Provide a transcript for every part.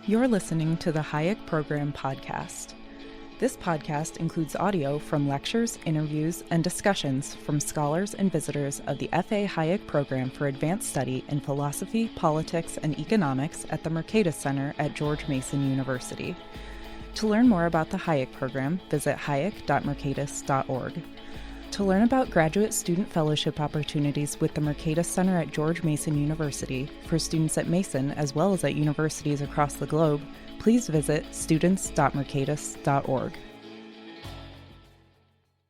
You're listening to the Hayek Program podcast. This podcast includes audio from lectures, interviews, and discussions from scholars and visitors of the F.A. Hayek Program for Advanced Study in Philosophy, Politics, and Economics at the Mercatus Center at George Mason University. To learn more about the Hayek Program, visit hayek.mercatus.org. To learn about graduate student fellowship opportunities with the Mercatus Center at George Mason University for students at Mason as well as at universities across the globe, please visit students.mercatus.org.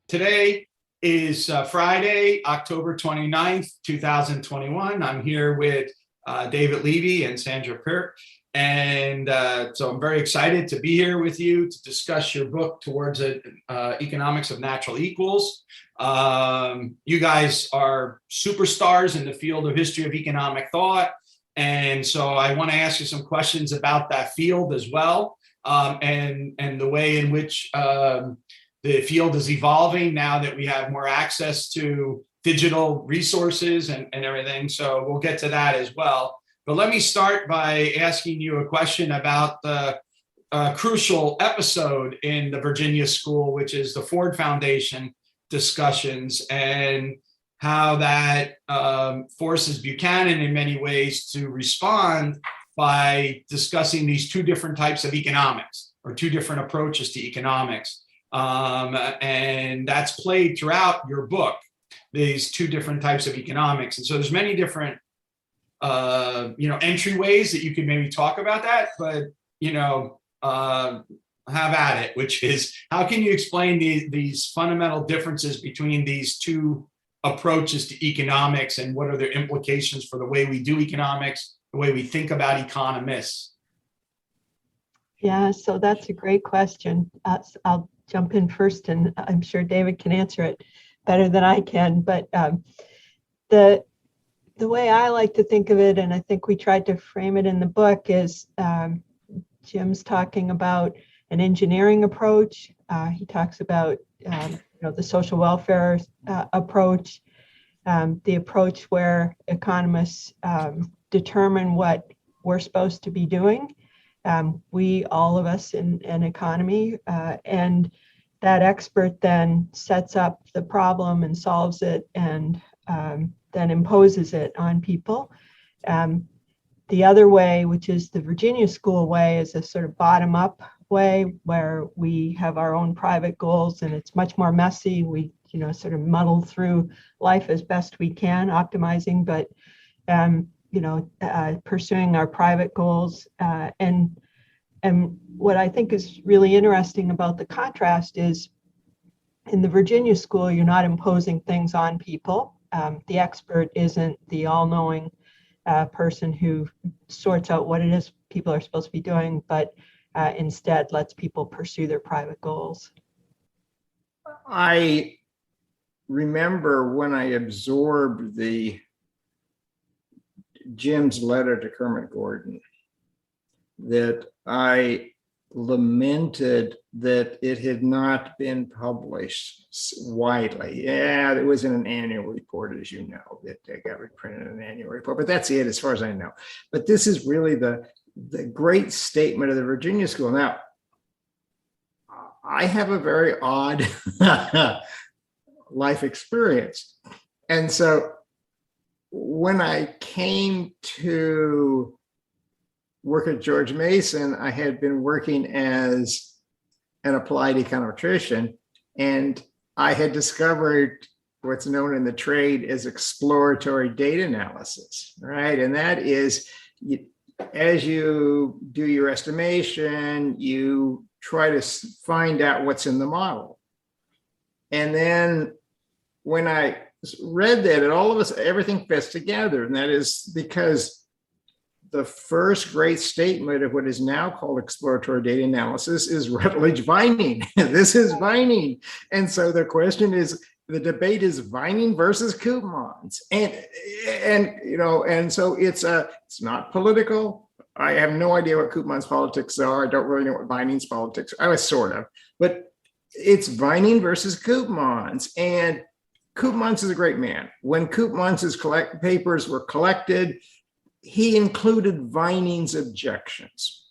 Today is Friday, October 29th, 2021. I'm here with David Levy and Sandra Peart. And so I'm very excited to be here with you to discuss your book, Towards Economics of Natural Equals. You guys are superstars in the field of history of economic thought. And so I want to ask you some questions about that field as well, and the way in which the field is evolving now that we have more access to digital resources and everything. So we'll get to that as well. But let me start by asking you a question about the crucial episode in the Virginia School, which is the Ford Foundation discussions, and how that forces Buchanan in many ways to respond by discussing these two different types of economics, or two different approaches to economics. And that's played throughout your book, these two different types of economics. And so there's many different entryways that you could maybe talk about that, but, have at it, which is, how can you explain these fundamental differences between these two approaches to economics, and what are their implications for the way we do economics, the way we think about economists? Yeah, so that's a great question. I'll jump in first, and I'm sure David can answer it better than I can. But the way I like to think of it, and I think we tried to frame it in the book, is Jim's talking about an engineering approach. He talks about the social welfare approach, the approach where economists determine what we're supposed to be doing. All of us in an economy, and that expert then sets up the problem and solves it, and then imposes it on people. The other way, which is the Virginia School way, is a sort of bottom-up way where we have our own private goals, and it's much more messy. We sort of muddle through life as best we can, optimizing, but pursuing our private goals. And what I think is really interesting about the contrast is, in the Virginia School, you're not imposing things on people. The expert isn't the all-knowing person who sorts out what it is people are supposed to be doing, but instead lets people pursue their private goals. I remember when I absorbed Jim's letter to Kermit Gordon, that I lamented that it had not been published widely. Yeah, it was in an annual report, as you know, that got reprinted in an annual report, but that's it as far as I know. But this is really the great statement of the Virginia School. Now, I have a very odd life experience. And so when I came to work at George Mason, I had been working as an applied econometrician, and I had discovered what's known in the trade as exploratory data analysis, right? And that is, as you do your estimation, you try to find out what's in the model. And then when I read that, everything fits together. And that is because the first great statement of what is now called exploratory data analysis is Rutledge Vining. This is Vining. And so the question is, the debate is Vining versus Koopmans. And so it's not political. I have no idea what Koopman's politics are. I don't really know what Vining's politics are. I was sort of, but it's Vining versus Koopmans. And Koopmans is a great man. When Koopmans' papers were collected, he included Vining's objections.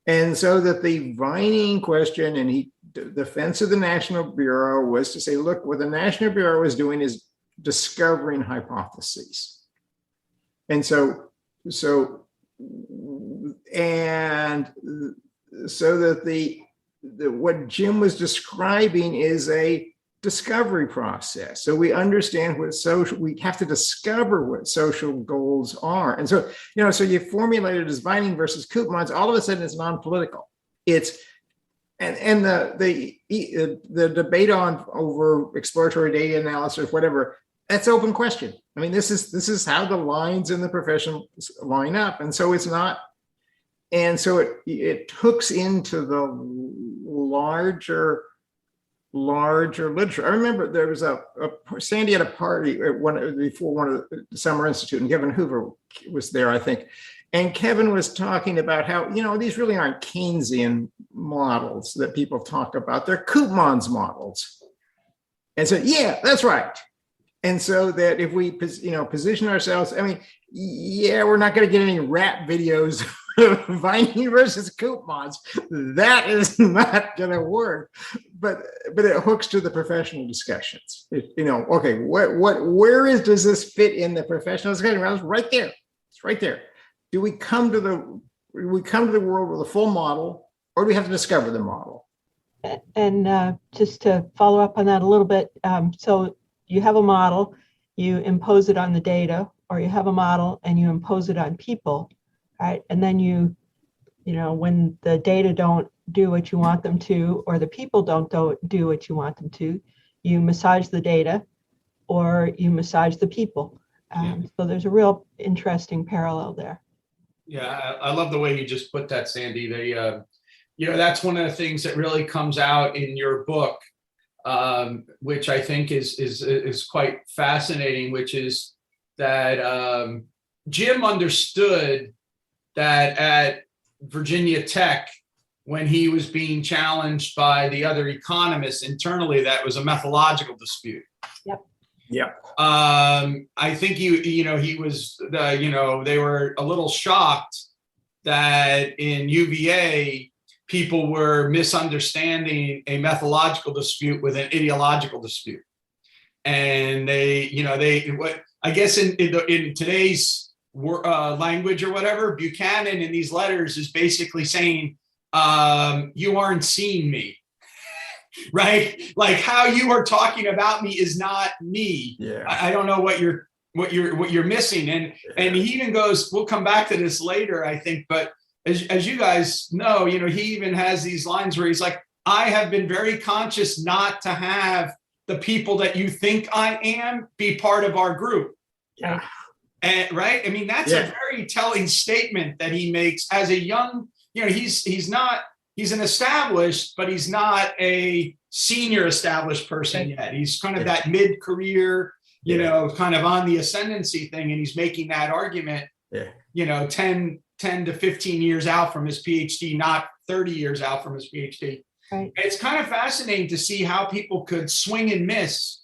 And so that the Vining question and the defense of the National Bureau was to say, look, what the National Bureau is doing is discovering hypotheses. And so that what Jim was describing is a discovery process. So we understand we have to discover what social goals are. And so, so you formulate it as Vining versus Koopmans, all of a sudden it's non-political. It's, and the debate over exploratory data analysis, whatever, that's open question. I mean, this is how the lines in the profession line up. And so it's not, and so it hooks into the larger literature. I remember there was Sandy had a party before one of the Summer Institute, and Kevin Hoover was there, I think. And Kevin was talking about how, these really aren't Keynesian models that people talk about. They're Koopmans models. And so, yeah, that's right. And so that if we, position ourselves, I mean, yeah, we're not going to get any rap videos of Vining versus Koopmans. That is not going to work. But it hooks to the professional discussions. Okay, does this fit in the professional discussion? Well, it's right there. It's right there. Do we come to the world with a full model, or do we have to discover the model? And just to follow up on that a little bit, so you have a model, you impose it on the data, or you have a model and you impose it on people, right? And then when the data don't do what you want them to, or the people don't do what you want them to, you massage the data or you massage the people. So there's a real interesting parallel there. Yeah, I love the way you just put that, Sandy. That's one of the things that really comes out in your book, which I think is quite fascinating, which is that Jim understood that at Virginia Tech, when he was being challenged by the other economists internally, that was a methodological dispute. Yep. Yeah. I think he was they were a little shocked that in UVA people were misunderstanding a methodological dispute with an ideological dispute, and I guess in today's language or whatever, Buchanan in these letters is basically saying, you aren't seeing me. Right? Like how you are talking about me is not me. Yeah. I don't know what you're missing. And he even goes, we'll come back to this later, I think, but as you guys know, he even has these lines where he's like, I have been very conscious not to have the people that you think I am be part of our group. Yeah. And right. I mean, that's a very telling statement that he makes as a young, he's an established, but he's not a senior established person yet. He's kind of that mid-career, kind of on the ascendancy thing. And he's making that argument, 10 to 15 years out from his PhD, not 30 years out from his PhD. Right. It's kind of fascinating to see how people could swing and miss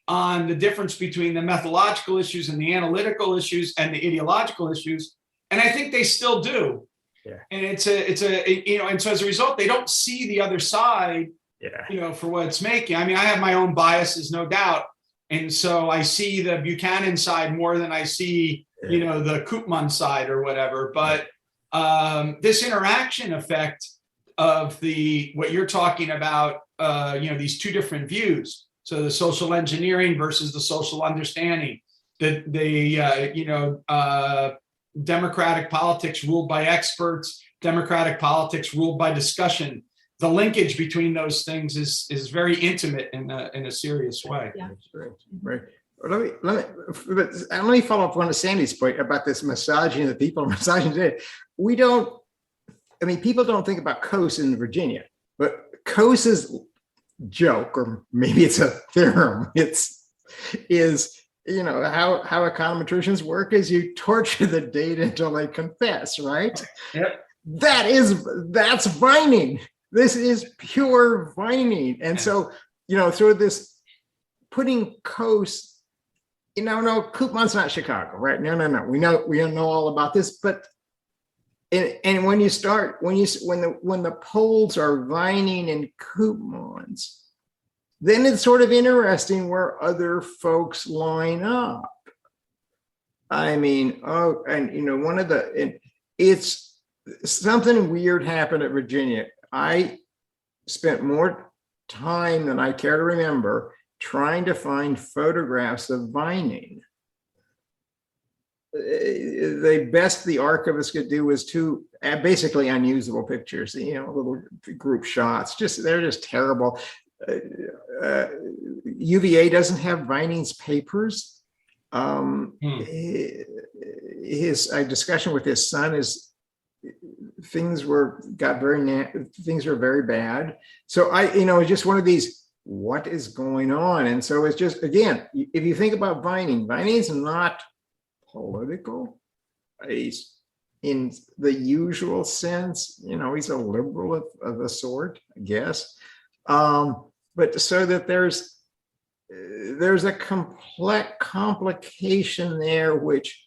on the difference between the methodological issues and the analytical issues and the ideological issues. And I think they still do. Yeah. And and so as a result, they don't see the other side, for what it's making. I mean, I have my own biases, no doubt. And so I see the Buchanan side more than I see, the Koopman side or whatever. But this interaction effect of what you're talking about, these two different views. So the social engineering versus the social understanding, democratic politics ruled by experts, democratic politics ruled by discussion. The linkage between those things is very intimate in a serious way. Yeah. Right. Let me follow up on Sandy's point about this massaging of the people, massaging today. People don't think about Coase in Virginia, but Coase's joke, or maybe it's a theorem, how econometricians work is you torture the data until they confess, right? Yep. That's Vining. This is pure Vining. And so, through this putting Coase, no, Koopman's not Chicago, right? No. We know all about this, but and when the poles are vining and coupons, then it's sort of interesting where other folks line up. I mean, it's something weird happened at Virginia. I spent more time than I care to remember trying to find photographs of vining. The best the archivist could do was two basically unusable pictures, little group shots. They're just terrible. UVA doesn't have Vining's papers. His discussion with his son is things were very bad. So it's just one of these, what is going on? And so it's just, again, if you think about Vining's not political. He's in the usual sense, he's a liberal of a sort, I guess. But so that there's a complex complication there which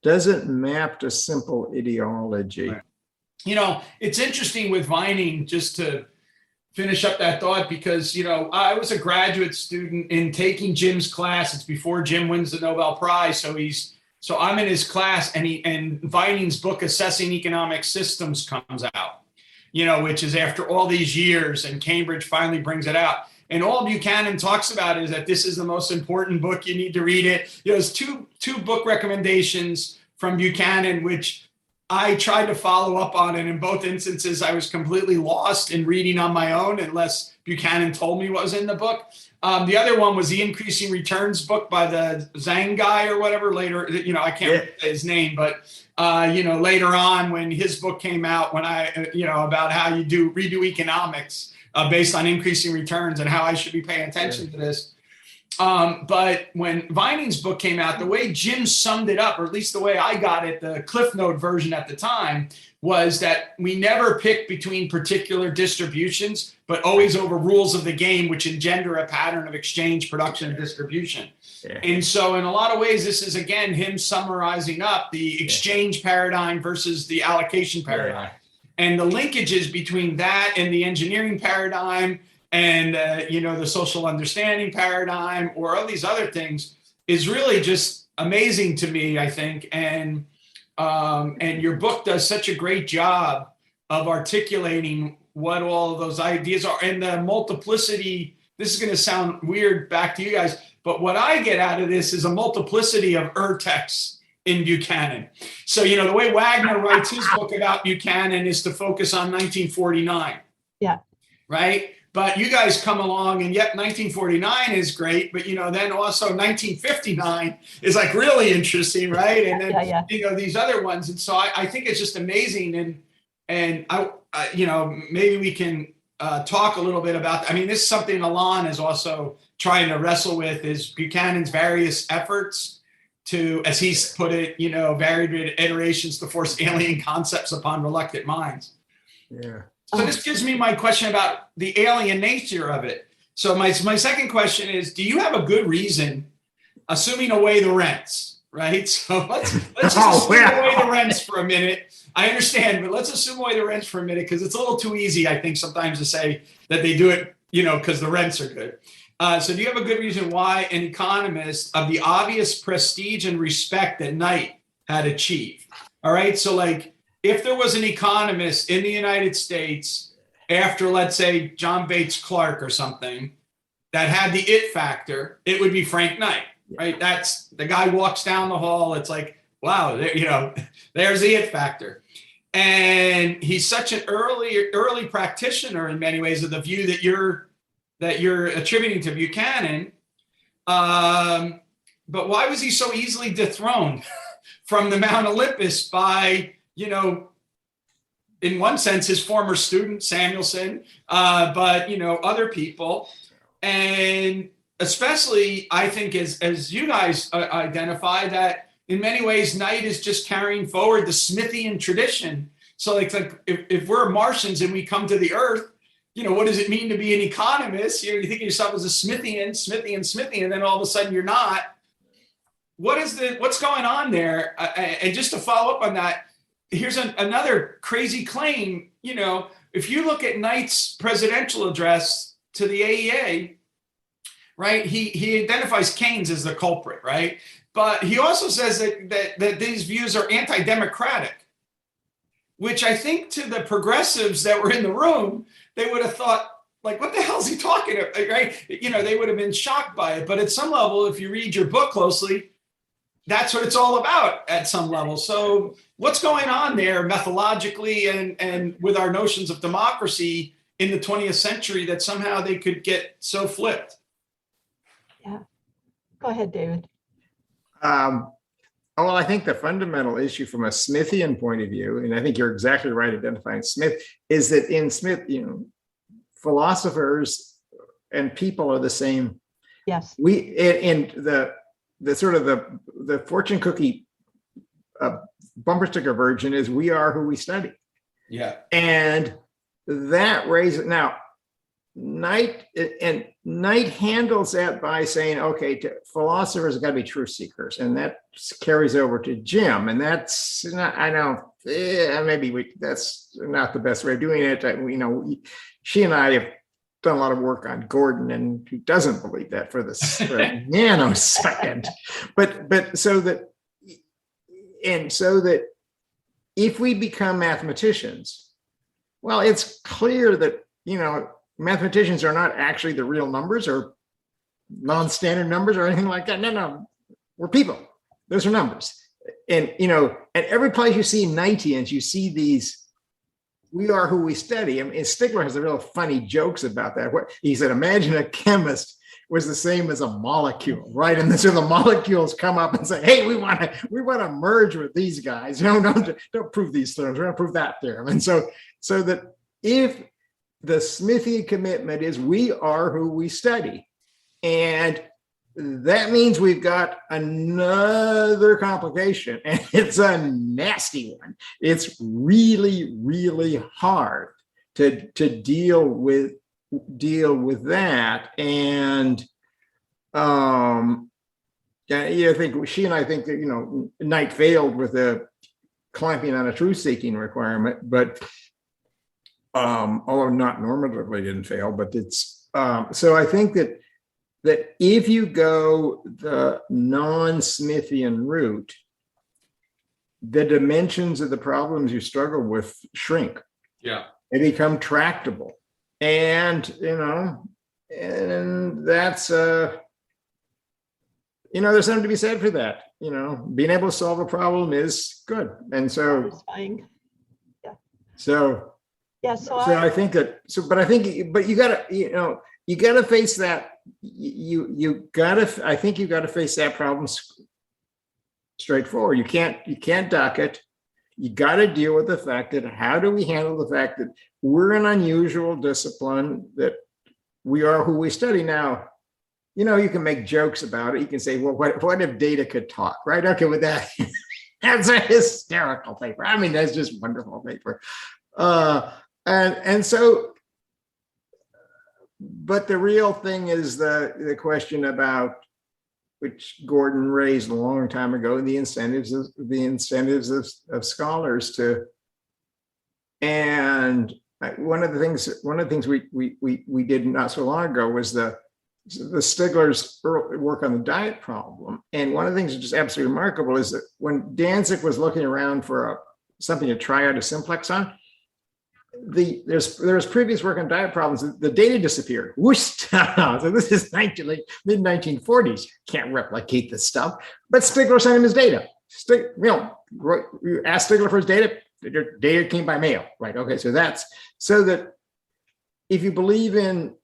doesn't map to simple ideology. Right. It's interesting with Vining, just to finish up that thought, because I was a graduate student in taking Jim's class. It's before Jim wins the Nobel Prize, so I'm in his class, and Vining's book, Assessing Economic Systems, comes out, which is after all these years, and Cambridge finally brings it out. And all Buchanan talks about is that this is the most important book. You need to read it. There's two book recommendations from Buchanan, which I tried to follow up on. And in both instances, I was completely lost in reading on my own unless Buchanan told me what was in the book. The other one was the Increasing Returns book by the Zhang guy or whatever later, I can't remember his name, but, later on when his book came out, when I, about how you redo economics based on increasing returns and how I should be paying attention to this. But when Vining's book came out, the way Jim summed it up, or at least the way I got it, the Cliff Note version at the time, was that we never pick between particular distributions, but always over rules of the game, which engender a pattern of exchange, production, and distribution. Yeah. And so in a lot of ways, this is, again, him summarizing up the exchange paradigm versus the allocation paradigm. Yeah. And the linkages between that and the engineering paradigm and, the social understanding paradigm or all these other things is really just amazing to me, I think. And your book does such a great job of articulating what all of those ideas are, and the multiplicity. This is going to sound weird back to you guys, but what I get out of this is a multiplicity of texts in Buchanan. So, the way Wagner writes his book about Buchanan is to focus on 1949. Yeah. Right? But you guys come along, and yet 1949 is great, but then also 1959 is like really interesting, right? And then these other ones, and so I think it's just amazing, and I maybe we can talk a little bit about. I mean, this is something Alon is also trying to wrestle with, is Buchanan's various efforts to, as he's put it, varied iterations to force alien concepts upon reluctant minds. Yeah. So this gives me my question about the alien nature of it. So my second question is, do you have a good reason, assuming away the rents, right? So let's just assume away the rents for a minute. I understand, but let's assume away the rents for a minute, because it's a little too easy, I think, sometimes to say that they do it, because the rents are good. So do you have a good reason why an economist of the obvious prestige and respect that Knight had achieved? All right, so if there was an economist in the United States after, let's say, John Bates Clark or something, that had the it factor, it would be Frank Knight, right? That's the guy walks down the hall. It's like, wow, there's the it factor. And he's such an early practitioner in many ways of the view that you're attributing to Buchanan. But why was he so easily dethroned from the Mount Olympus by, in one sense, his former student, Samuelson, but, other people. And especially, I think, as you guys identify, that in many ways, Knight is just carrying forward the Smithian tradition. So if we're Martians and we come to the Earth, what does it mean to be an economist? You think of yourself as a Smithian, and then all of a sudden you're not. What's going on there? And just to follow up on that, here's another crazy claim. You know, if you look at Knight's presidential address to the AEA, right, he identifies Keynes as the culprit, right? But he also says that these views are anti-democratic, which I think to the progressives that were in the room, they would have thought, like, what the hell is he talking about, right? You know, they would have been shocked by it. But at some level, if you read your book closely, that's what it's all about at some level. So what's going on there methodologically and with our notions of democracy in the 20th century that somehow they could get so flipped? Yeah. Go ahead, David. Well, I think the fundamental issue from a Smithian point of view, and I think you're exactly right identifying Smith, is that in Smith, you know, philosophers and people are the same. Yes. We in the sort of the fortune cookie bumper sticker version is we are who we study. Yeah. And that raises now Knight handles that by saying, okay, philosophers got to be truth seekers, and that carries over to Jim, and that's not, I know, that's not the best way of doing it. You know, she and I have done a lot of work on Gordon, and who doesn't believe that for a nanosecond, but so that if we become mathematicians, well, it's clear that, you know, mathematicians are not actually the real numbers or non-standard numbers or anything like that. No, we're people. Those are numbers. And, you know, at every place you see Knightians, you see these, we are who we study. I mean, Stigler has a real funny jokes about that. He said, imagine a chemist was the same as a molecule, right? And so the molecules come up and say, hey, we want to merge with these guys. No, don't prove these theorems. We're going to prove that theorem. And so that if the Smithian commitment is we are who we study. And that means we've got another complication, and it's a nasty one. It's really, really hard to deal with that. And I think she and I think that, you know, Knight failed with the clamping on a truth-seeking requirement, but although not normatively didn't fail, but it's so I think that if you go the non-Smithian route, the dimensions of the problems you struggle with shrink. Yeah, they become tractable, and you know, and that's you know, there's something to be said for that. You know, being able to solve a problem is good, and so Satisfying. Yeah. So. Yeah, I think that. But I think, but you gotta, you know, you gotta face that. You gotta. I think you gotta face that problem straightforward. You can't duck it. You gotta deal with the fact that how do we handle the fact that we're an unusual discipline, that we are who we study. Now, you know, you can make jokes about it. You can say, well, what if data could talk, right? Okay, with that, that's a hysterical paper. I mean, that's just wonderful paper. And so, but the real thing is the question about, which Gordon raised a long time ago, the incentives of scholars to, and one of the things we did not so long ago was the Stigler's early work on the diet problem. And one of the things that's just absolutely remarkable is that when Danzig was looking around for something to try out a simplex on, there's previous work on diet problems. The data disappeared. Whoosh! So this is mid 1940s. Can't replicate this stuff. But Stigler sent him his data. You ask Stigler for his data. Your data came by mail, right? Okay, so that's so that if you believe in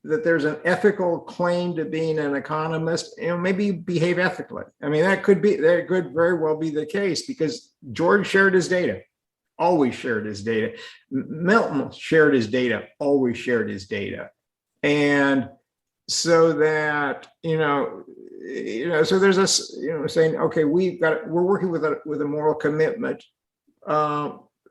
that there's an ethical claim to being an economist, you know, maybe you behave ethically. I mean, that could very well be the case, because George shared his data. Always shared his data. Milton shared his data, always shared his data. And so that, so there's this, saying, okay, we're working with a moral commitment.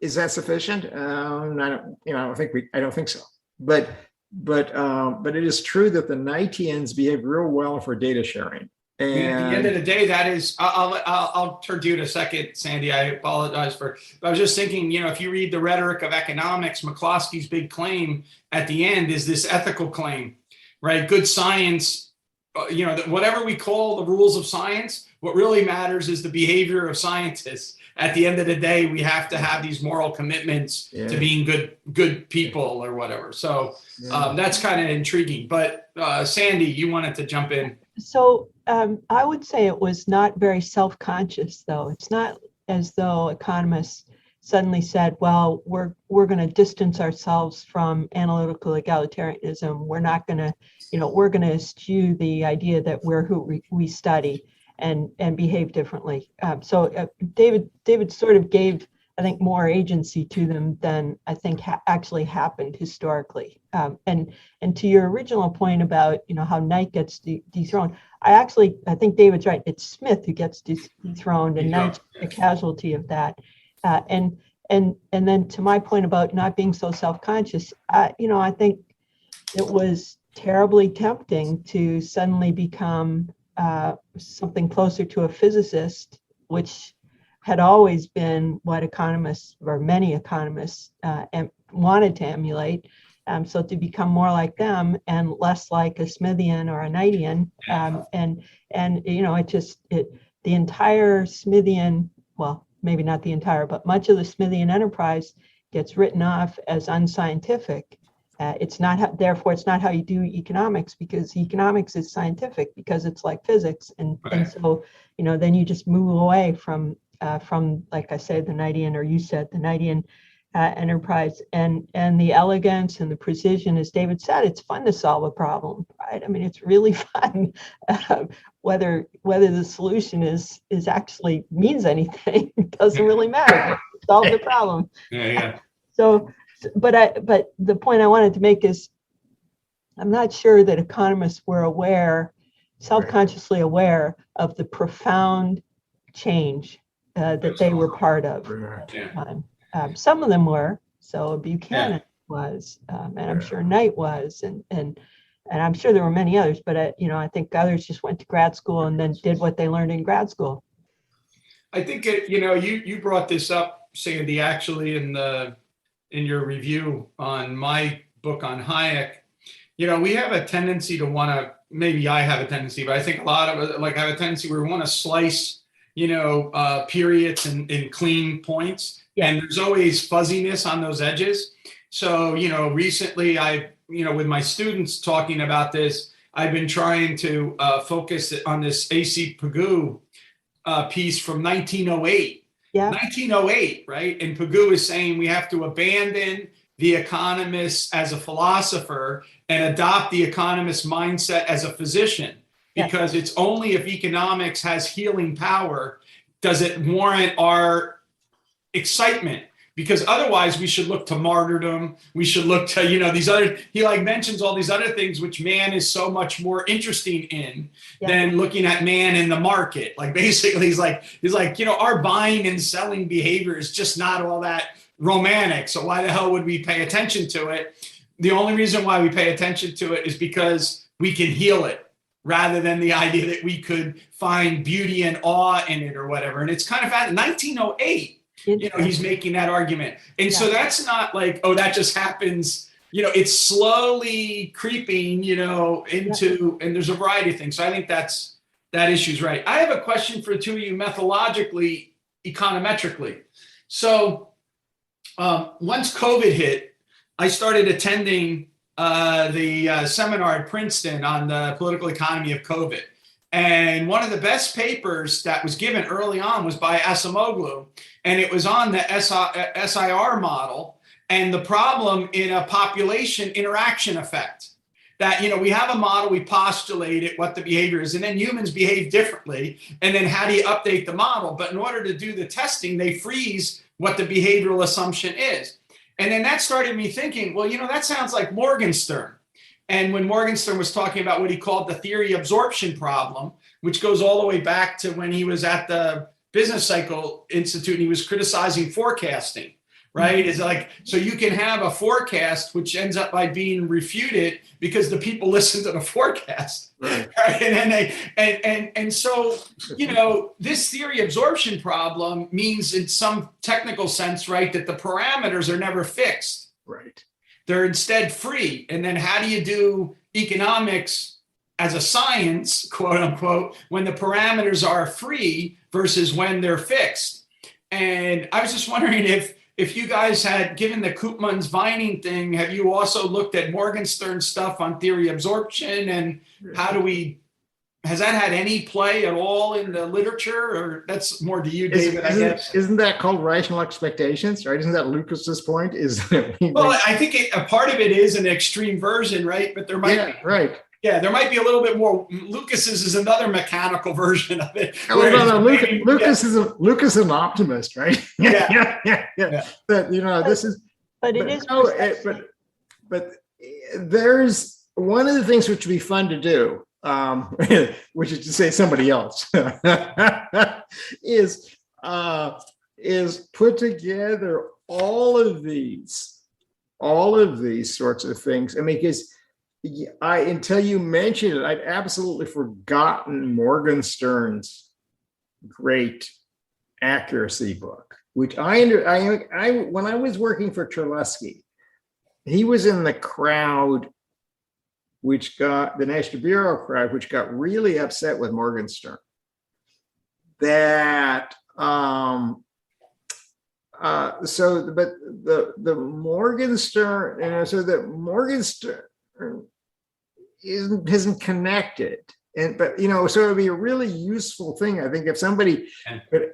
Is that sufficient? I don't think so. But it is true that the Knightians behave real well for data sharing. At the end of the day, that is, I'll turn to you in a second, Sandy. I apologize but I was just thinking, if you read the rhetoric of economics, McCloskey's big claim at the end is this ethical claim, right? Good science, whatever we call the rules of science, what really matters is the behavior of scientists. At the end of the day, we have to have these moral commitments to being good people or whatever. So that's kind of intriguing. But Sandy, you wanted to jump in. So I would say it was not very self-conscious, though. It's not as though economists suddenly said, well, we're going to distance ourselves from analytical egalitarianism. We're not going to, we're going to eschew the idea that we're who we study and behave differently. So David sort of gave, I think, more agency to them than I think actually happened historically. And to your original point about how Knight gets dethroned, I think David's right. It's Smith who gets dethroned, and Knight's a casualty of that. And then to my point about not being so self-conscious, I think it was terribly tempting to suddenly become something closer to a physicist, which had always been what economists, or many economists, wanted to emulate. So to become more like them and less like a Smithian or a Knightian, the entire Smithian, well, maybe not the entire, but much of the Smithian enterprise gets written off as unscientific. Therefore, it's not how you do economics, because economics is scientific because it's like physics, and so then you just move away from like I said, the Knightian, or you said the Knightian enterprise, and the elegance and the precision, as David said. It's fun to solve a problem, right? I mean, it's really fun. Whether the solution is actually means anything, it doesn't really matter. Solve the problem. So, but the point I wanted to make is, I'm not sure that economists were self-consciously aware of the profound change that they were part of at the time. Some of them were. So Buchanan was, and I'm sure Knight was, and I'm sure there were many others. But I think others just went to grad school and then did what they learned in grad school. I think you brought this up, Sandy, actually in your review on my book on Hayek. We have a tendency to want to. Maybe I have a tendency, but I think a lot of us have a tendency where we want to slice periods and clean points. And there's always fuzziness on those edges. So, recently with my students talking about this, I've been trying to focus on this A.C. Pagoo piece from 1908. 1908, right? And Pagoo is saying we have to abandon the economist as a philosopher and adopt the economist mindset as a physician. Because it's only if economics has healing power does it warrant our excitement. Because otherwise we should look to martyrdom. We should look to, these other, he mentions all these other things which man is so much more interesting in than looking at man in the market. Basically he's like, our buying and selling behavior is just not all that romantic. So why the hell would we pay attention to it? The only reason why we pay attention to it is because we can heal it, rather than the idea that we could find beauty and awe in it or whatever. And it's kind of at 1908, he's making that argument. And so that's not that just happens, it's slowly creeping, into, and there's a variety of things. So I think that issue's right. I have a question for the two of you methodologically, econometrically. So once COVID hit, I started attending the seminar at Princeton on the political economy of COVID. And one of the best papers that was given early on was by Acemoglu, and it was on the SIR model and the problem in a population interaction effect. That, we have a model, we postulate it, what the behavior is, and then humans behave differently. And then how do you update the model? But in order to do the testing, they freeze what the behavioral assumption is. And then that started me thinking, well, that sounds like Morgenstern. And when Morgenstern was talking about what he called the theory absorption problem, which goes all the way back to when he was at the Business Cycle Institute and he was criticizing forecasting, right? Is like, so you can have a forecast which ends up by being refuted because the people listen to the forecast, right? And then and so, this theory absorption problem means in some technical sense, right, that the parameters are never fixed. Right. They're instead free. And then how do you do economics as a science, quote unquote, when the parameters are free versus when they're fixed? And I was just wondering if you guys had, given the Koopmans Vining thing, have you also looked at Morgenstern's stuff on theory absorption, and has that had any play at all in the literature? Or that's more to you, David, I guess. Isn't that called rational expectations, right? Isn't that Lucas's point? Well, I think a part of it is an extreme version, right? But there might be, right. Yeah, there might be a little bit more. Lucas's is another mechanical version of it. No. Lucas is an optimist, right? Yeah. But this is. But it is. But there's one of the things which would be fun to do, which is to say somebody else, is put together all of these sorts of things. I mean, because until you mentioned it, I'd absolutely forgotten Morgenstern's great accuracy book, which when I was working for Terlesky, he was in the crowd which got the National Bureau crowd, which got really upset with Morgenstern. But the Morgenstern, Morgenstern isn't connected, but so it would be a really useful thing, I think, if somebody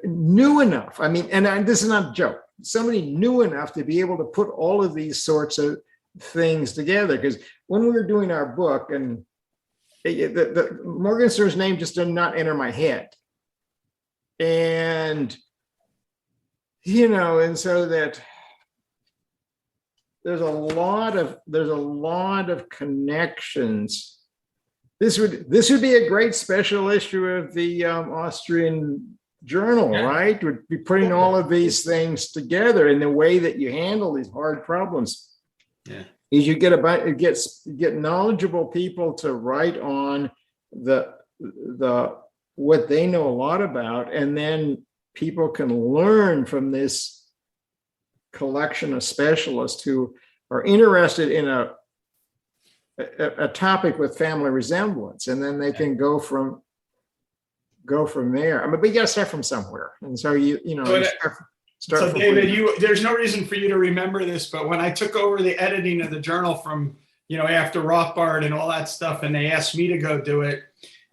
knew enough. I mean, and this is not a joke. Somebody knew enough to be able to put all of these sorts of things together. Because when we were doing our book, and the Morgenstern's name just did not enter my head, and so that. There's a lot of connections. This would be a great special issue of the Austrian Journal, right? Would be putting all of these things together in the way that you handle these hard problems. Yeah, is you get knowledgeable people to write on the what they know a lot about, and then people can learn from this collection of specialists who are interested in a topic with family resemblance, and then they can go from there. I mean, but you got to start from somewhere, and so start. So David, there's no reason for you to remember this, but when I took over the editing of the journal from after Rothbard and all that stuff, and they asked me to go do it,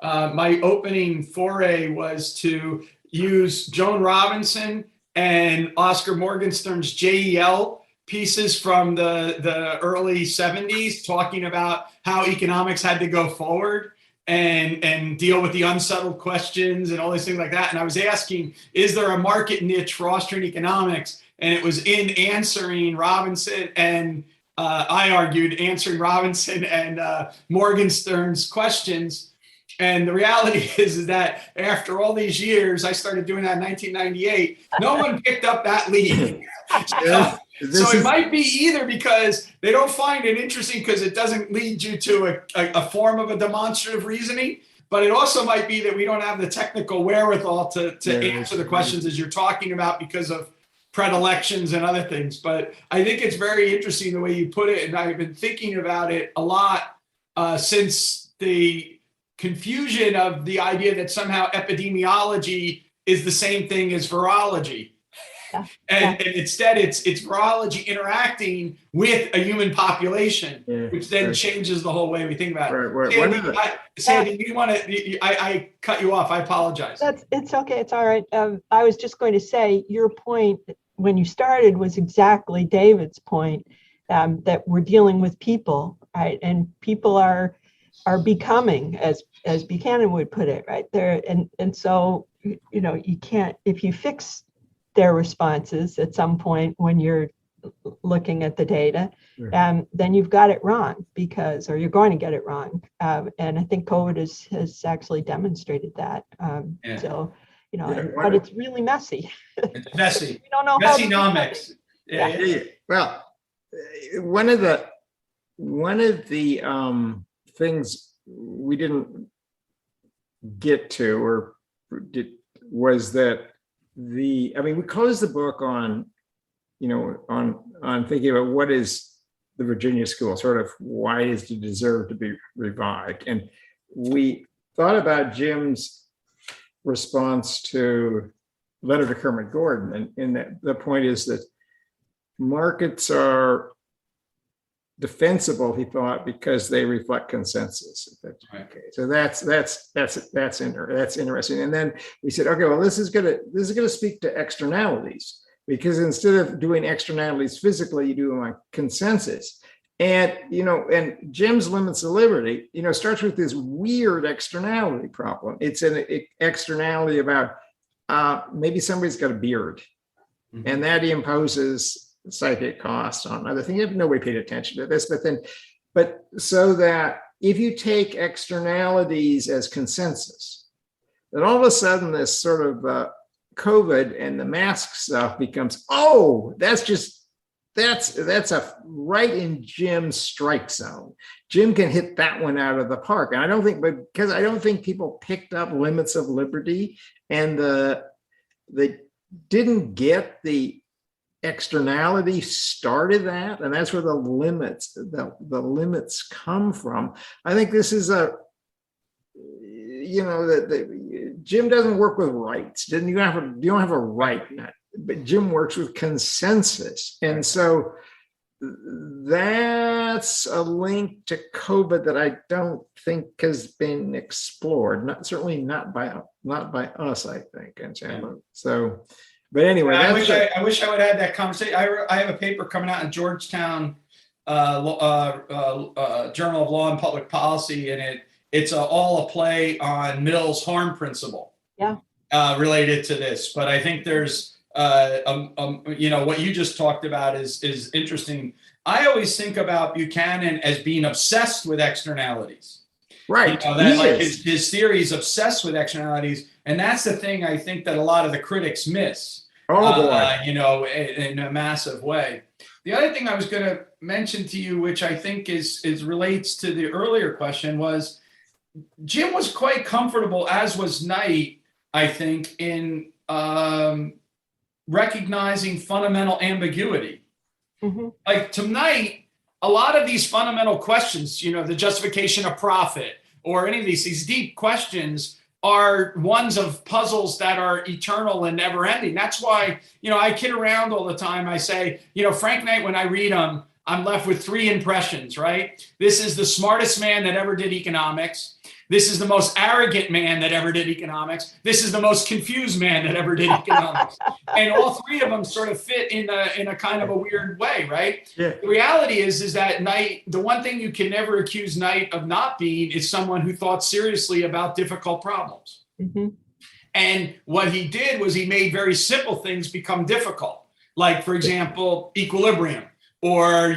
my opening foray was to use Joan Robinson and Oscar Morgenstern's JEL pieces from the early 70s, talking about how economics had to go forward and deal with the unsettled questions and all these things like that. And I was asking, is there a market niche for Austrian economics? And it was in answering Robinson and I argued answering Robinson and Morgenstern's questions. And the reality is that after all these years, I started doing that in 1998. No one picked up that lead. So it might be either because they don't find it interesting because it doesn't lead you to a form of a demonstrative reasoning, but it also might be that we don't have the technical wherewithal to answer the questions as you're talking about because of predilections and other things. But I think it's very interesting the way you put it, and I've been thinking about it a lot since the confusion of the idea that somehow epidemiology is the same thing as virology. And instead it's virology interacting with a human population, which then changes the whole way we think about it. Sandy, you want to, I cut you off. I apologize. It's okay. It's all right. I was just going to say your point when you started was exactly David's point, that we're dealing with people, right? And people are becoming, as Buchanan would put it, right there. And so, you can't, if you fix their responses at some point when you're looking at the data, then you've got it wrong or you're going to get it wrong. And I think COVID has actually demonstrated that. So, but it's really messy. It's messy. We don't know Messynomics. Yeah. Well, one of the things we didn't get to was that we closed the book on thinking about what is the Virginia school, sort of why does it deserve to be revived, and we thought about Jim's response to letter to Kermit Gordon, and the point is that markets are defensible, he thought, because they reflect consensus. Okay, so that's interesting. And then we said, okay, well, this is gonna speak to externalities, because instead of doing externalities physically, you do them on consensus. And and Jim's limits of liberty, starts with this weird externality problem. It's an externality about maybe somebody's got a beard, and that imposes psychic cost on other things. Nobody paid attention to this, but so that if you take externalities as consensus, then all of a sudden this sort of COVID and the mask stuff becomes, that's a right in Jim's strike zone. Jim can hit that one out of the park. And I don't think people picked up limits of liberty, and they didn't get the externality started that, and that's where the limits come from. I think this is Jim doesn't work with rights. You don't have a right, but Jim works with consensus, and so that's a link to COVID that I don't think has been explored. Certainly not by us, I think, and so. But anyway, I wish I would have had that conversation. I have a paper coming out in Georgetown Journal of Law and Public Policy, and it's all a play on Mill's harm principle. Yeah. Related to this, but I think there's what you just talked about is interesting. I always think about Buchanan as being obsessed with externalities. Right. His theory is obsessed with externalities, and that's the thing I think that a lot of the critics miss. In a massive way. The other thing I was going to mention to you, which I think is relates to the earlier question, was Jim was quite comfortable, as was Knight, I think, in recognizing fundamental ambiguity. Mm-hmm. Like tonight, a lot of these fundamental questions, the justification of profit or any of these deep questions are ones of puzzles that are eternal and never ending. That's why, I kid around all the time. I say, Frank Knight, when I read him, I'm left with three impressions, right? This is the smartest man that ever did economics. This is the most arrogant man that ever did economics. This is the most confused man that ever did economics. And all three of them sort of fit in a kind of a weird way, right? Yeah. The reality is that Knight, the one thing you can never accuse Knight of not being is someone who thought seriously about difficult problems. Mm-hmm. And what he did was he made very simple things become difficult. Like, for example, equilibrium. Or,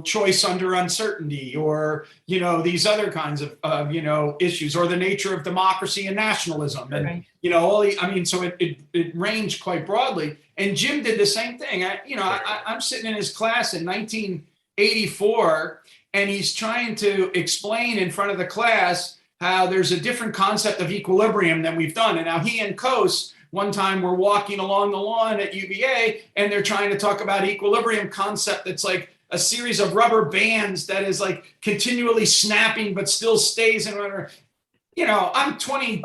choice under uncertainty, or, these other kinds of, issues, or the nature of democracy and nationalism. And, right. So it ranged quite broadly. And Jim did the same thing. I'm sitting in his class in 1984, and he's trying to explain in front of the class how there's a different concept of equilibrium than we've done. And now he and Coase, one time we're walking along the lawn at UVA, and they're trying to talk about equilibrium concept that's like a series of rubber bands that is like continually snapping but still stays in whatever. I'm 20,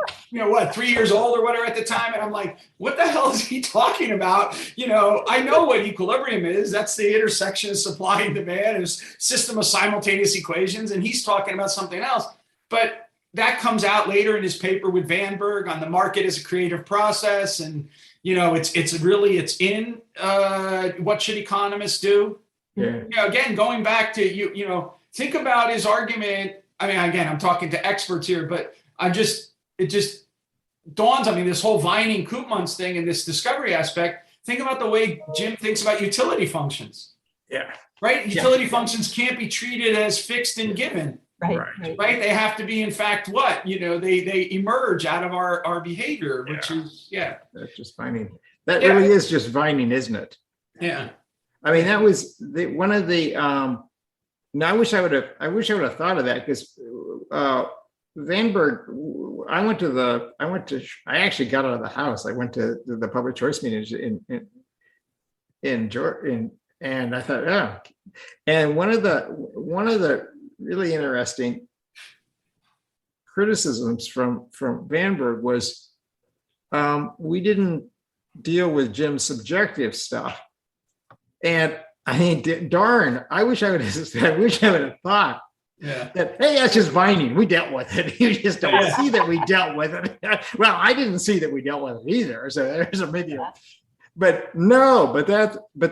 3 years old or whatever at the time, and I'm like, what the hell is he talking about? I know what equilibrium is. That's the intersection of supply and demand, is system of simultaneous equations, and he's talking about something else. But that comes out later in his paper with Vanberg on the market as a creative process. And, it's in what should economists do? Yeah. Again, going back to, think about his argument. Again, I'm talking to experts here, but it just dawns on me, this whole Vining Koopmans thing and this discovery aspect. Think about the way Jim thinks about utility functions. Yeah. Right? Utility functions can't be treated as fixed and given. Right. They have to be, in fact, what? They emerge out of our behavior, which is, That's just Vining. That really is just Vining, isn't it? Yeah. I mean, that was one of the. Now, I wish I would have thought of that, because Vandenberg. I actually got out of the house. I went to the public choice meetings in Georgia, and I thought, oh. And one of the really interesting criticisms from Vandenberg was, we didn't deal with Jim's subjective stuff. And I mean, darn, I wish I would have thought that, hey, that's just Vining. We dealt with it. You just don't see that we dealt with it. Well, I didn't see that we dealt with it either. So there's but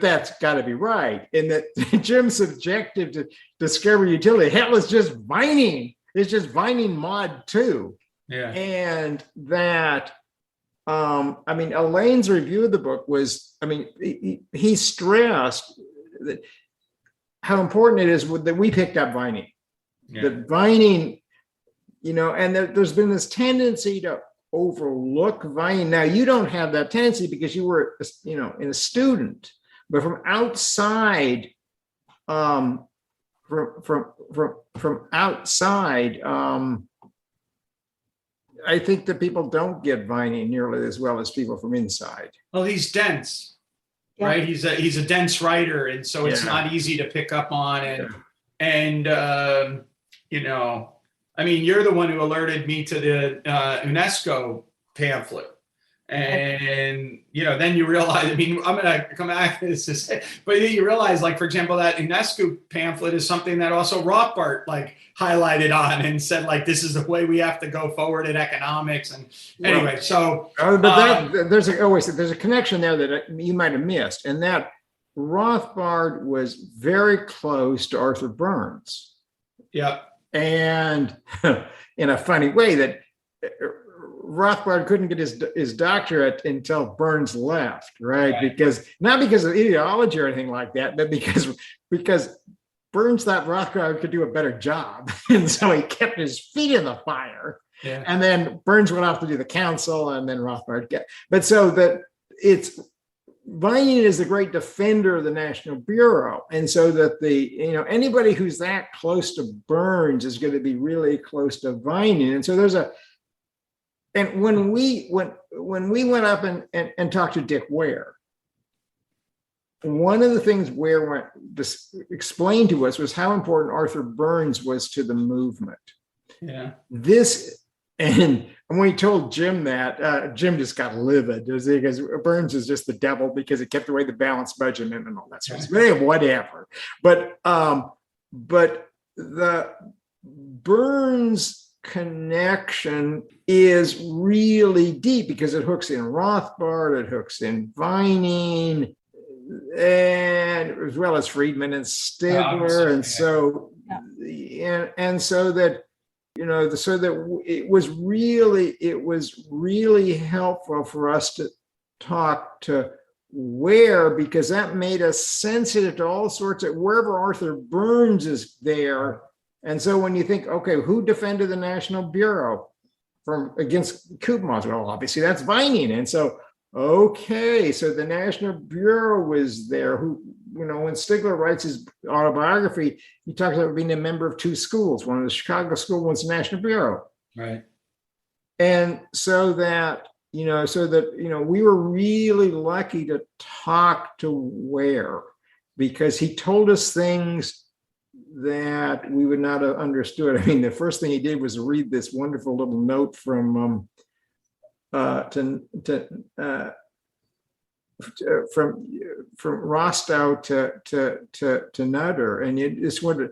that's got to be right. And that Jim's subjective to discover utility, hell, it's just Vining. It's just Vining mod 2. Yeah. And that, I mean, Elaine's review of the book was, I mean, he stressed that how important it is that we picked up Vining. Yeah. That Vining, and there's been this tendency to overlook Vining. Now, you don't have that tendency because you were, a student, but from outside, from outside, I think that people don't get Vining nearly as well as people from inside. Well, he's dense, right? He's a dense writer, and so it's not easy to pick up on. And I mean, you're the one who alerted me to the UNESCO pamphlet. And, then you realize, I mean, I'm going to come back to this to say, but then you realize, like, for example, that UNESCO pamphlet is something that also Rothbard, like, highlighted on and said, like, this is the way we have to go forward in economics. And anyway, there's a connection there that you might have missed. And that Rothbard was very close to Arthur Burns. Yeah. And in a funny way, that Rothbard couldn't get his doctorate until Burns left, right? Because not because of ideology or anything like that, but because Burns thought Rothbard could do a better job, and so he kept his feet in the fire. Yeah. And then Burns went off to do the council, and then Rothbard but so that it's Vining is the great defender of the National Bureau, and so that anybody who's that close to Burns is going to be really close to Vining, and so there's a. And when we went up and talked to Dick Ware, one of the things Ware explained to us was how important Arthur Burns was to the movement. Yeah. And when he told Jim that, Jim just got livid because Burns is just the devil because it kept away the balanced budget and all that sort of stuff. Whatever. But the Burns connection is really deep because it hooks in Rothbard, it hooks in Vining, and as well as Friedman and Stigler, and so that so that it was really helpful for us to talk to Ware, because that made us sensitive to all sorts of wherever Arthur Burns is there. And so when you think, okay, who defended the National Bureau against coup mods? Well, obviously that's Vining. And so, okay, so the National Bureau was there. Who, when Stigler writes his autobiography, he talks about being a member of two schools, one of the Chicago School, one's the National Bureau. Right. And so that, we were really lucky to talk to Ware, because he told us things that we would not have understood. I mean, the first thing he did was read this wonderful little note from Rostow to Nutter, and you just wanted.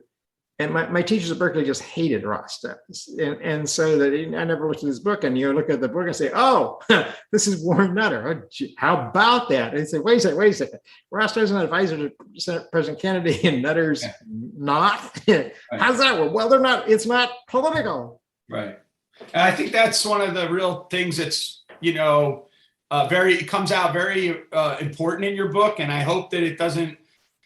And my teachers at Berkeley just hated Rostow, and so that I never looked at his book. And you look at the book and say, "Oh, this is Warren Nutter. Oh, how about that?" And say, "Wait a second. Rostow's an advisor to President Kennedy, and Nutter's not. Right. How's that work? Well, they're not. It's not political." Right. And I think that's one of the real things that's it comes out very important in your book, and I hope that it doesn't.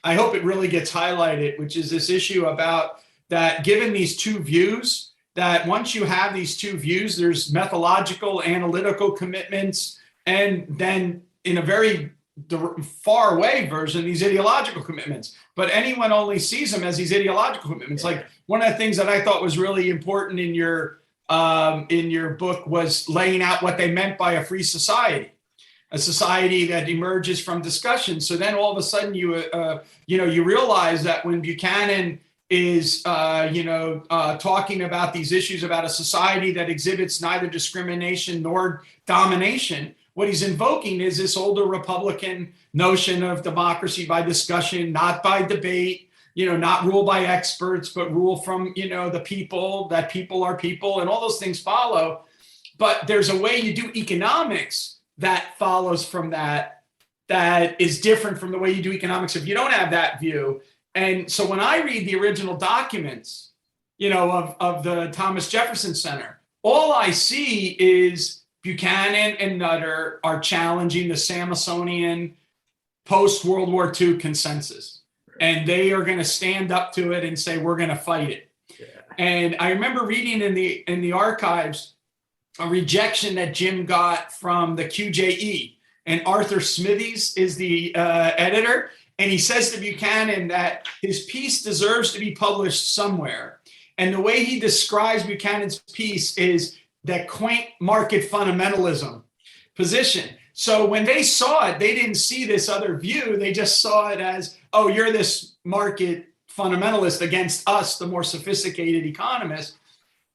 I hope it really gets highlighted, which is this issue about that given these two views, that once you have these two views, there's methodological, analytical commitments, and then in a very the far away version, these ideological commitments, but anyone only sees them as these ideological commitments. Like one of the things that I thought was really important in your book was laying out what they meant by a free society, a society that emerges from discussion. So then all of a sudden you realize that when Buchanan is talking about these issues about a society that exhibits neither discrimination nor domination, what he's invoking is this older Republican notion of democracy by discussion, not by debate, not rule by experts, but rule from, the people, that people are people, and all those things follow. But there's a way you do economics that follows from that is different from the way you do economics if you don't have that view. And so when I read the original documents, of the Thomas Jefferson Center, all I see is Buchanan and Nutter are challenging the Smithsonian post-World War II consensus. And they are going to stand up to it and say, we're going to fight it. Yeah. And I remember reading in the archives a rejection that Jim got from the QJE. And Arthur Smithies is the editor. And he says to Buchanan that his piece deserves to be published somewhere. And the way he describes Buchanan's piece is that quaint market fundamentalism position. So when they saw it, they didn't see this other view. They just saw it as, oh, you're this market fundamentalist against us, the more sophisticated economists.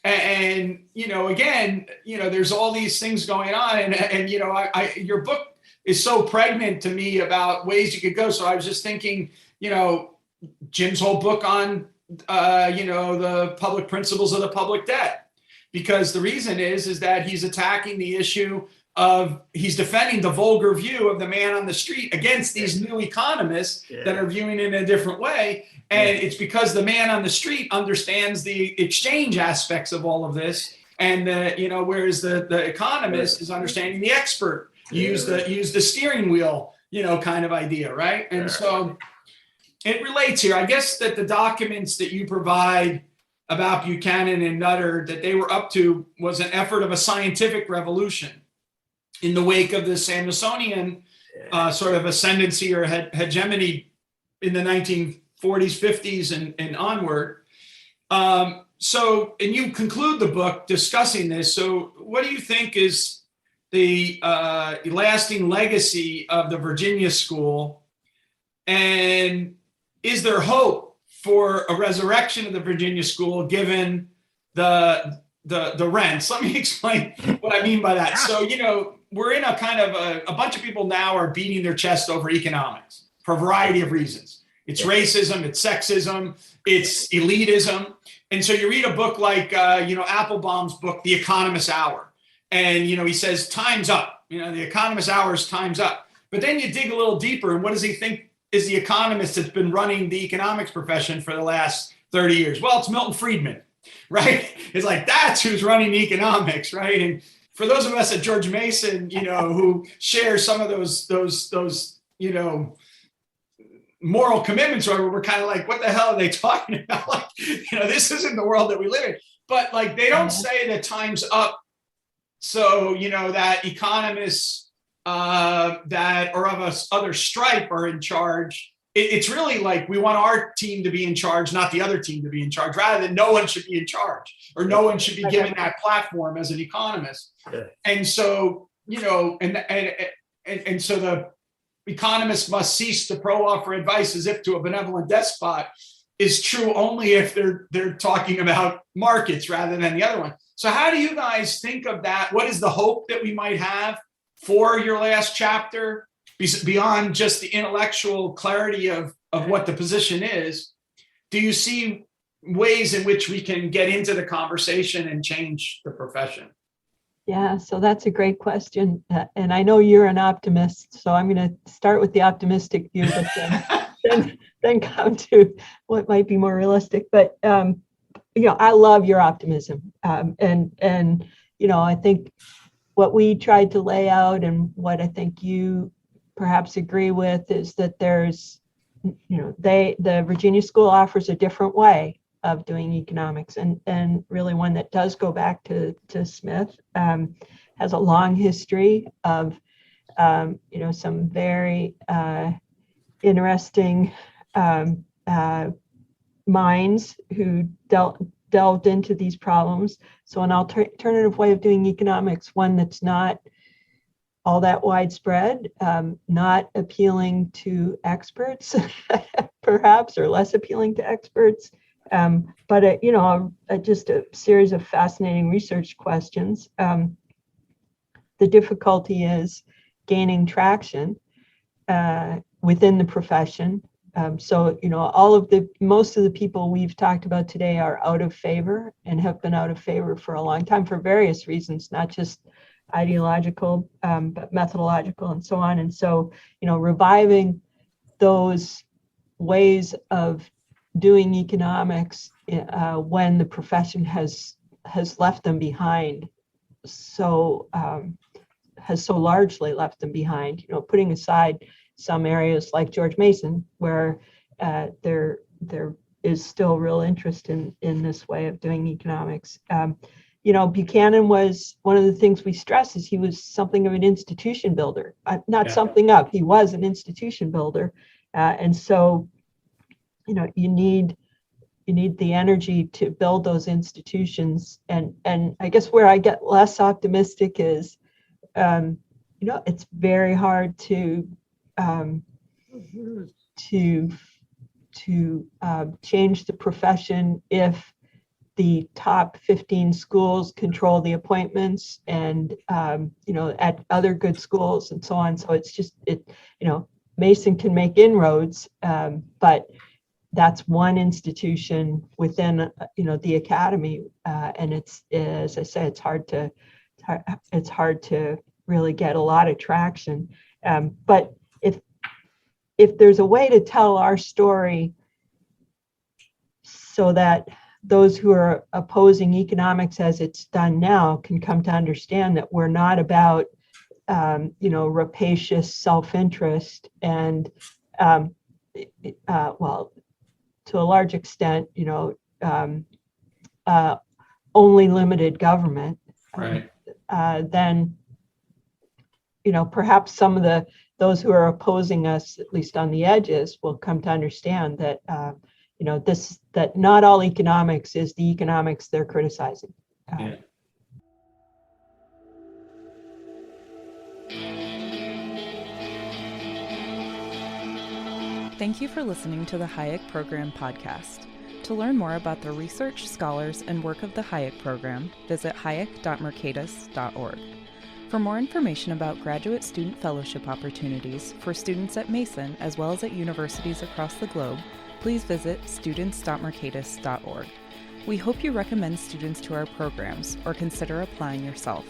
And again, there's all these things going on. And your book is so pregnant to me about ways you could go. So I was just thinking, Jim's whole book on, the public principles of the public debt. Because the reason is that he's attacking the issue of, he's defending the vulgar view of the man on the street against these new economists that are viewing it in a different way. And it's because the man on the street understands the exchange aspects of all of this. And, whereas the economist is understanding the expert, use the steering wheel, kind of idea, right? And so it relates here. I guess that the documents that you provide about Buchanan and Nutter that they were up to was an effort of a scientific revolution in the wake of the Smithsonian sort of ascendancy or hegemony in the 1940s, 50s, and onward. And you conclude the book discussing this. So what do you think is the lasting legacy of the Virginia School? And is there hope for a resurrection of the Virginia School given the rents? Let me explain what I mean by that. So, we're in a kind of a bunch of people now are beating their chest over economics for a variety of reasons. It's racism, it's sexism, it's elitism. And so you read a book like, Applebaum's book, The Economist's Hour. And, he says, time's up. The Economist's Hour is time's up. But then you dig a little deeper, and what does he think is the economist that's been running the economics profession for the last 30 years? Well, it's Milton Friedman, right? It's like, that's who's running economics, right? And for those of us at George Mason, who share some of those moral commitments, or we're kind of like, what the hell are they talking about? Like, this isn't the world that we live in. But like, they don't say that time's up. So, that economists that are of us other stripe are in charge. It's really like, we want our team to be in charge, not the other team to be in charge, rather than no one should be in charge, or no one should be given that platform as an economist. And so, and so the economists must cease to offer advice as if to a benevolent despot is true only if they're talking about markets rather than the other one. So how do you guys think of that? What is the hope that we might have for your last chapter, beyond just the intellectual clarity of what the position is? Do you see ways in which we can get into the conversation and change the profession? Yeah, so that's a great question. And I know you're an optimist, so I'm going to start with the optimistic view, but then come to what might be more realistic. But, I love your optimism. And I think what we tried to lay out, and what I think you perhaps agree with, is that there's, the Virginia School offers a different way of doing economics, and really one that does go back to Smith, has a long history of some very interesting minds who delved into these problems. So an alternative way of doing economics, one that's not all that widespread, not appealing to experts, perhaps, or less appealing to experts, but just a series of fascinating research questions. The difficulty is gaining traction within the profession. So most of the people we've talked about today are out of favor and have been out of favor for a long time for various reasons, not just ideological, but methodological and so on. And so, reviving those ways of doing economics when the profession has left them behind, has so largely left them behind, putting aside some areas like George Mason, where there is still real interest in this way of doing economics. Buchanan was, one of the things we stress is he was something of an institution builder, something up. He was an institution builder. And so, you need the energy to build those institutions. And I guess where I get less optimistic is, it's very hard to change the profession if the top 15 schools control the appointments and, at other good schools and so on. So it's just, Mason can make inroads, but that's one institution within, the academy. And it's, as I say, it's hard to really get a lot of traction. But if there's a way to tell our story so that those who are opposing economics as it's done now can come to understand that we're not about, rapacious self-interest and, to a large extent, only limited government, Right. Then, perhaps some of those who are opposing us, at least on the edges, will come to understand that, that not all economics is the economics they're criticizing. Yeah. Thank you for listening to the Hayek Program podcast. To learn more about the research, scholars, and work of the Hayek Program, visit hayek.mercatus.org. For more information about graduate student fellowship opportunities for students at Mason as well as at universities across the globe, please visit students.mercatus.org. We hope you recommend students to our programs or consider applying yourself.